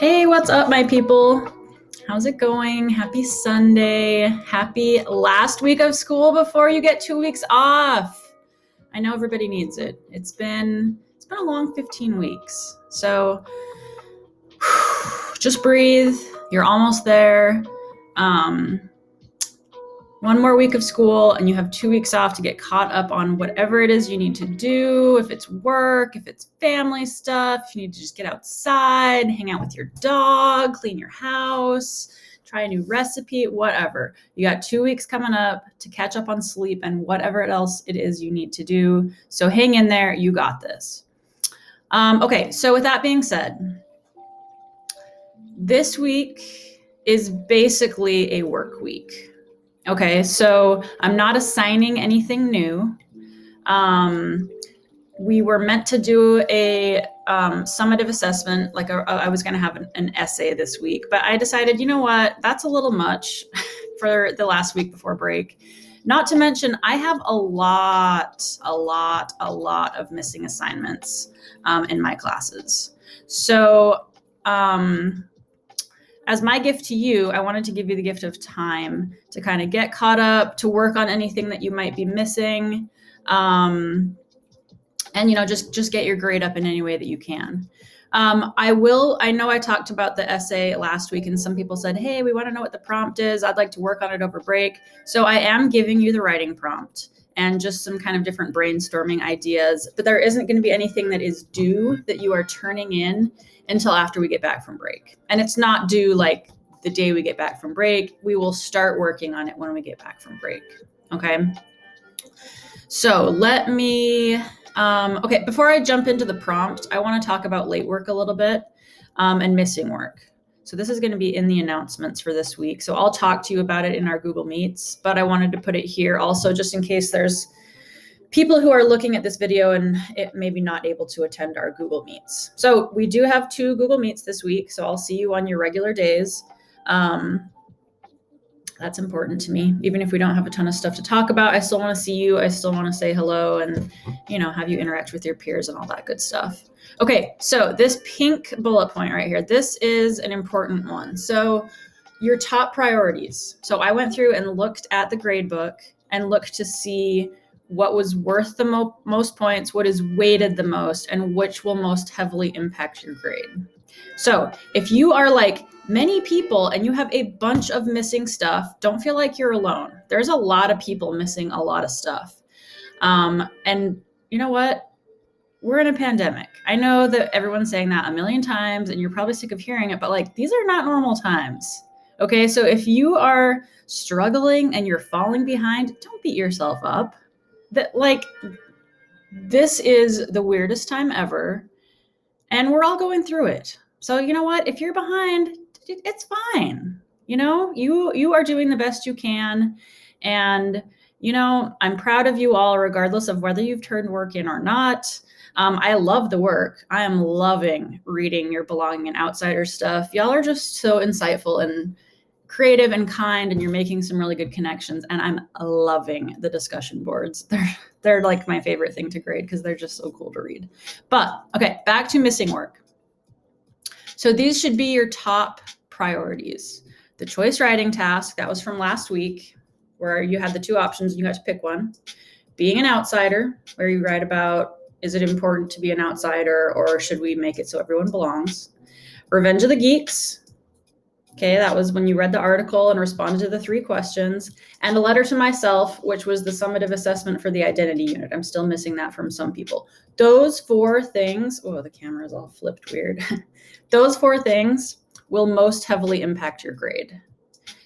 Hey, what's up, my people? How's it going? Happy Sunday. Happy last week of school before you get 2 weeks off. I know everybody needs it. It's been a long 15 weeks. So just breathe. You're almost there. Um, one more week of school and you have 2 weeks off to get caught up on whatever it is you need to do. If it's work, if it's family stuff, if you need to just get outside, hang out with your dog, clean your house, try a new recipe, whatever. You got 2 weeks coming up to catch up on sleep and whatever else it is you need to do. So hang in there. You got this. Okay, so with that being said, this week is basically a work week. Okay, so I'm not assigning anything new. We were meant to do a summative assessment, I was going to have an essay this week, but I decided, you know what, that's a little much for the last week before break. Not to mention, I have a lot of missing assignments in my classes. So, as my gift to you, I wanted to give you the gift of time to kind of get caught up, to work on anything that you might be missing, and just get your grade up in any way that you can. I know I talked about the essay last week and some people said, hey, we want to know what the prompt is. I'd like to work on it over break. So I am giving you the writing prompt and just some kind of different brainstorming ideas, but there isn't going to be anything that is due that you are turning in until after we get back from break. And it's not due like the day we get back from break. We will start working on it when we get back from break. Okay. So let me, before I jump into the prompt, I want to talk about late work a little bit and missing work. So this is going to be in the announcements for this week. So I'll talk to you about it in our Google Meets, but I wanted to put it here also just in case there's people who are looking at this video and it maybe not able to attend our Google Meets. So we do have 2 Google Meets this week. So I'll see you on your regular days. That's important to me. Even if we don't have a ton of stuff to talk about, I still want to see you. I still want to say hello and, have you interact with your peers and all that good stuff. Okay, so this pink bullet point right here, this is an important one. So your top priorities. So I went through and looked at the grade book and looked to see what was worth the most points, what is weighted the most, and which will most heavily impact your grade. So if you are like many people and you have a bunch of missing stuff, don't feel like you're alone. There's a lot of people missing a lot of stuff. And you know what? We're in a pandemic. I know that everyone's saying that a million times and you're probably sick of hearing it, but like these are not normal times. Okay, so if you are struggling and you're falling behind, don't beat yourself up. This is the weirdest time ever and we're all going through it. So you know what? If you're behind, it's fine. You are doing the best you can. And, I'm proud of you all, regardless of whether you've turned work in or not. I love the work. I am loving reading your Belonging and Outsider stuff. Y'all are just so insightful and creative and kind, and you're making some really good connections. And I'm loving the discussion boards. They're like my favorite thing to grade because they're just so cool to read. But okay, back to missing work. So these should be your top priorities. The choice writing task, that was from last week, where you had the 2 options and you got to pick one. Being an outsider, where you write about, is it important to be an outsider or should we make it so everyone belongs? Revenge of the Geeks. Okay, that was when you read the article and responded to the 3 questions. And a letter to myself, which was the summative assessment for the identity unit. I'm still missing that from some people. Those 4 things, oh, the camera is all flipped weird. Those 4 things will most heavily impact your grade.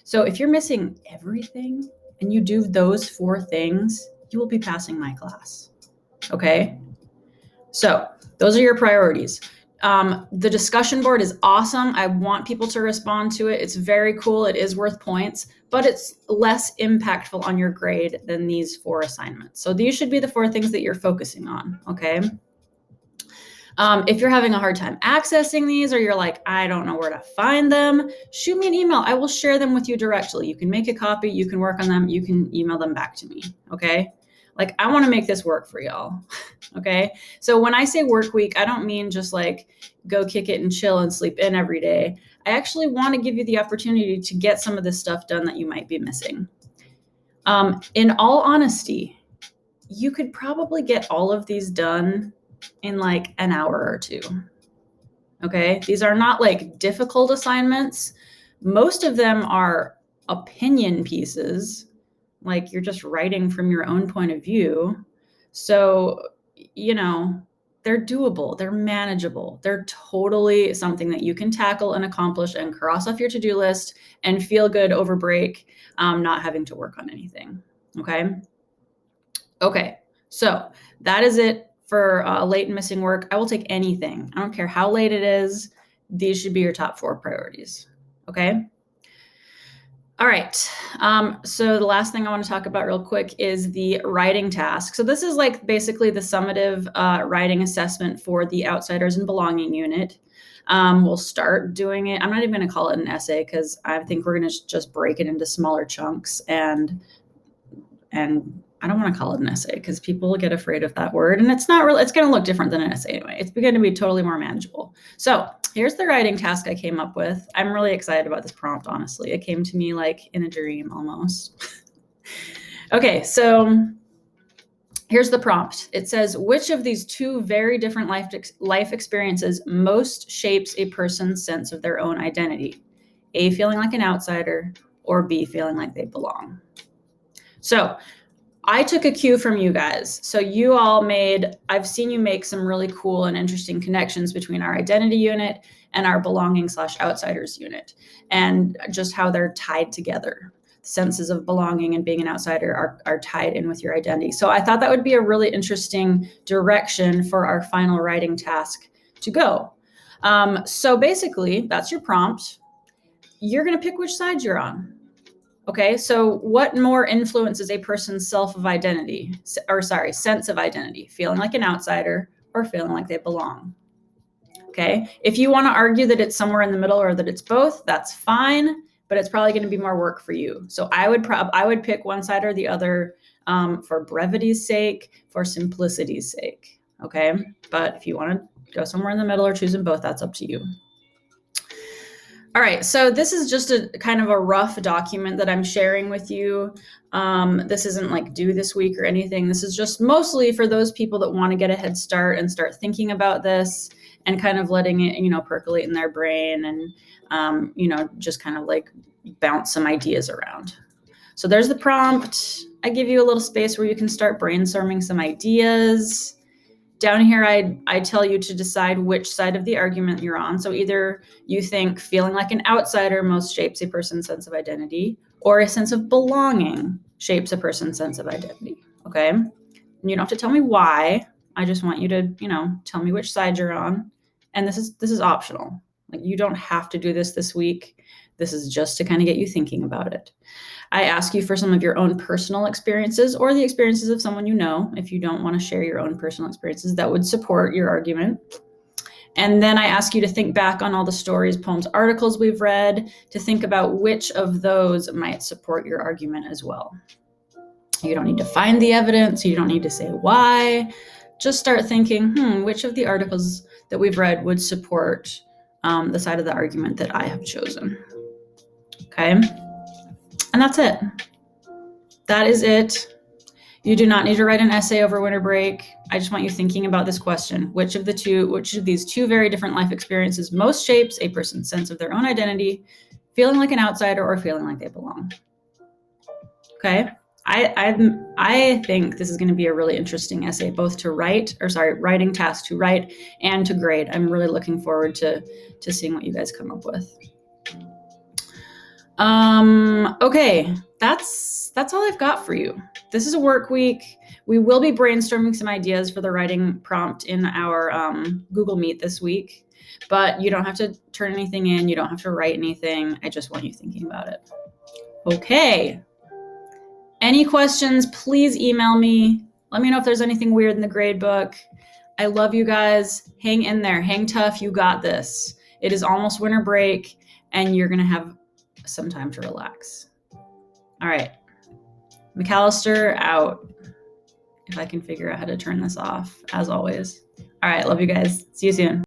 So if you're missing everything and you do those 4 things, you will be passing my class. Okay? So those are your priorities. The discussion board is awesome. I want people to respond to it. It's very cool. It is worth points, but it's less impactful on your grade than these 4 assignments. So these should be the 4 things that you're focusing on. Okay. If you're having a hard time accessing these or you're like, I don't know where to find them, shoot me an email. I will share them with you directly. You can make a copy, you can work on them, you can email them back to me. Okay. Like, I want to make this work for y'all. Okay. So when I say work week, I don't mean just like go kick it and chill and sleep in every day. I actually want to give you the opportunity to get some of this stuff done that you might be missing. In all honesty, you could probably get all of these done in like an hour or two. Okay. These are not like difficult assignments. Most of them are opinion pieces, like you're just writing from your own point of view. So, they're doable, they're manageable, they're totally something that you can tackle and accomplish and cross off your to-do list and feel good over break, not having to work on anything. Okay. So that is it for late and missing work. I will take anything. I don't care how late it is. These should be your top 4 priorities. Okay. All right. So the last thing I want to talk about real quick is the writing task. So this is like basically the summative writing assessment for the Outsiders and Belonging unit. We'll start doing it. I'm not even going to call it an essay because I think we're going to just break it into smaller chunks, and I don't want to call it an essay because people get afraid of that word, and it's not really, it's going to look different than an essay anyway. It's going to be totally more manageable. So here's the writing task I came up with. I'm really excited about this prompt, honestly. It came to me like in a dream almost. Okay, so here's the prompt. It says, which of these 2 very different life experiences most shapes a person's sense of their own identity? A, feeling like an outsider, or B, feeling like they belong. So I took a cue from you guys. So you all I've seen you make some really cool and interesting connections between our identity unit and our belonging/outsiders unit, and just how they're tied together. Senses of belonging and being an outsider are tied in with your identity. So I thought that would be a really interesting direction for our final writing task to go. So basically, that's your prompt. You're going to pick which side you're on. Okay, so what more influences a person's sense of identity? Feeling like an outsider or feeling like they belong? Okay, if you want to argue that it's somewhere in the middle or that it's both, that's fine, but it's probably going to be more work for you. So I would pick one side or the other for brevity's sake, for simplicity's sake. Okay, but if you want to go somewhere in the middle or choose them both, that's up to you. All right, so this is just a kind of a rough document that I'm sharing with you. This isn't like due this week or anything. This is just mostly for those people that want to get a head start and start thinking about this and kind of letting it, percolate in their brain and, just kind of like bounce some ideas around. So there's the prompt. I give you a little space where you can start brainstorming some ideas. Down here, I tell you to decide which side of the argument you're on. So either you think feeling like an outsider most shapes a person's sense of identity, or a sense of belonging shapes a person's sense of identity. Okay. And you don't have to tell me why. I just want you to, tell me which side you're on. And this is optional. Like, you don't have to do this week. This is just to kind of get you thinking about it. I ask you for some of your own personal experiences or the experiences of someone you know, if you don't want to share your own personal experiences that would support your argument. And then I ask you to think back on all the stories, poems, articles we've read, to think about which of those might support your argument as well. You don't need to find the evidence. You don't need to say why. Just start thinking, which of the articles that we've read would support the side of the argument that I have chosen. Okay. And that's it. That is it. You do not need to write an essay over winter break. I just want you thinking about this question. Which of these 2 very different life experiences most shapes a person's sense of their own identity, feeling like an outsider or feeling like they belong? Okay. I think this is going to be a really interesting essay, both writing task to write and to grade. I'm really looking forward to seeing what you guys come up with. Okay, that's all I've got for you. This is a work week. We will be brainstorming some ideas for the writing prompt in our Google Meet this week, but you don't have to turn anything in. You don't have to write anything. I just want you thinking about it. Okay. Any questions, please email me. Let me know if there's anything weird in the grade book. I love you guys. Hang in there. Hang tough. You got this. It is almost winter break, and you're going to have some time to relax. All right. McAllister out. if I can figure out how to turn this off, as always. All right, love you guys. See you soon.